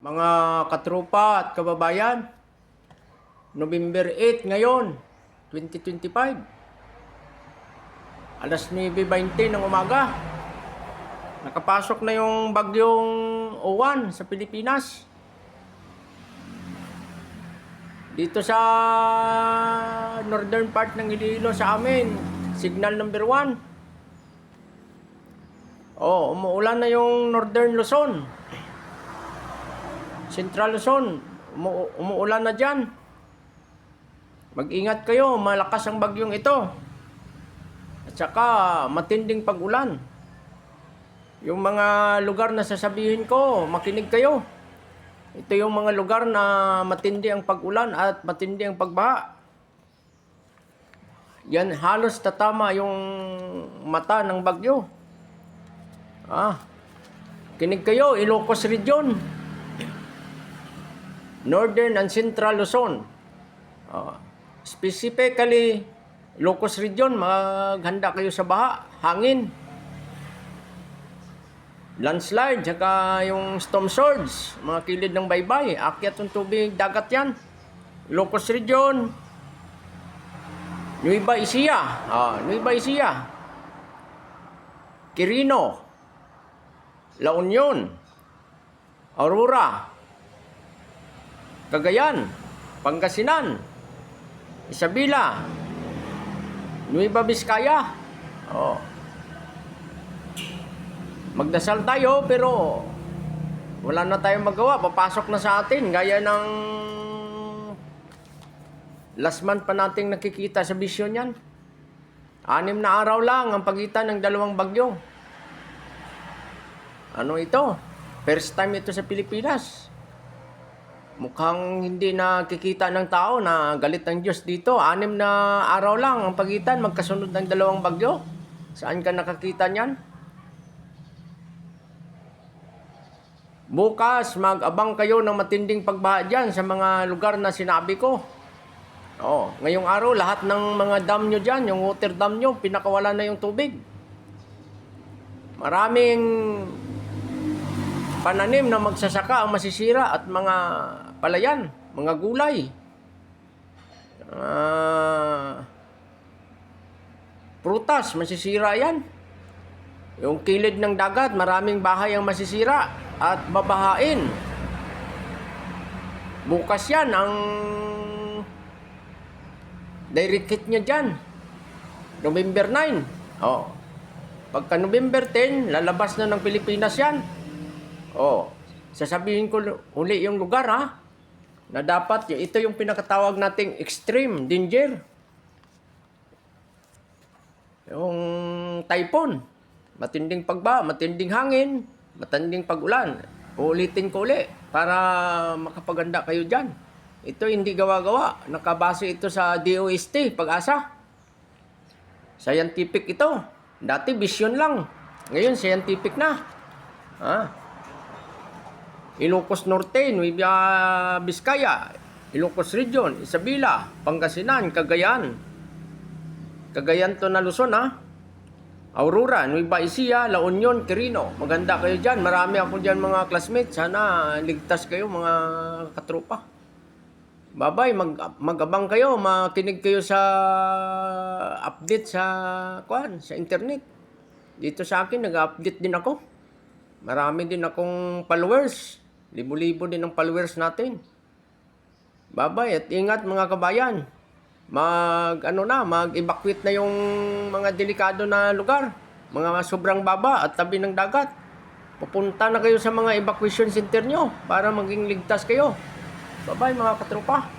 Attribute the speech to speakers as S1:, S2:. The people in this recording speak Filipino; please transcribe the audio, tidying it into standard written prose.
S1: Mga katropa at kababayan, November 8 ngayon, 2025. Alas 9:20 ng umaga. Nakapasok na yung bagyong Owan sa Pilipinas. Dito sa northern part ng Iloilo sa amin, signal number 1. Umuulan na yung northern Luzon. Central Luzon, umuulan na dyan. Mag-ingat kayo, malakas ang bagyong ito. At saka matinding pag-ulan. Yung mga lugar na sasabihin ko, makinig kayo. Ito yung mga lugar na matindi ang pag-ulan at matindi ang pagbaha. Yan halos tatama yung mata ng bagyo. Kinig kayo, Ilocos Region. Northern and Central Luzon. Specifically, Ilocos Region, maghanda kayo sa baha, hangin, landslide, saka yung storm surge, mga kilid ng baybay, akyat ng tubig, dagat yan. Ilocos Region, Nueva Ecija, Quirino, La Union, Aurora, Cagayan, Pangasinan, Isabela, Nueva Vizcaya. Magdasal tayo pero wala na tayong magawa. Papasok na sa atin gaya ng last month pa nating nakikita sa vision yan. 6 na araw lang ang pagitan ng dalawang bagyo. Ano ito? First time ito sa Pilipinas. Mukhang hindi nakikita ng tao na galit ng Diyos dito. 6 na araw lang ang pagitan, magkasunod ng dalawang bagyo. Saan ka nakakita niyan? Bukas, mag-abang kayo ng matinding pagbaha dyan sa mga lugar na sinabi ko. Ngayong araw, lahat ng mga dam nyo dyan, yung water dam nyo, pinakawala na yung tubig. Maraming pananim na magsasaka ang masisira at mga palayan, mga gulay. Prutas, masisira yan. Yung kilid ng dagat, maraming bahay ang masisira at babahain. Bukas yan ang direct hit nyo dyan. November 9. Pagka November 10, lalabas na ng Pilipinas yan. Sasabihin ko uli yung lugar na dapat ito yung pinakatawag nating extreme danger. Yung typhoon, matinding pagbaha, matinding hangin, matinding pag-ulan. Ulitin ko uli para makapaganda kayo dyan. Ito hindi gawa-gawa. Nakabase ito sa DOST, Pag-asa. Scientific ito. Dati vision lang. Ngayon scientific na. Ilocos Norte, Nueva Vizcaya, Ilocos Region, Isabela, Pangasinan, Cagayan. Cagayan to na Luzon, Aurora, Nueva Ecija, La Union, Quirino. Maganda kayo dyan. Marami ako dyan mga classmates. Sana ligtas kayo mga katropa. Bye-bye. Mag-abang kayo. Makinig kayo sa update sa internet. Dito sa akin, nag-update din ako. Marami din akong followers. Libo-libo din ang followers natin. Bye-bye at ingat mga kabayan. Mag-evacuate na yung mga delikado na lugar. Mga sobrang baba at tabi ng dagat. Pupunta na kayo sa mga evacuation center nyo para maging ligtas kayo. Bye-bye mga katropa.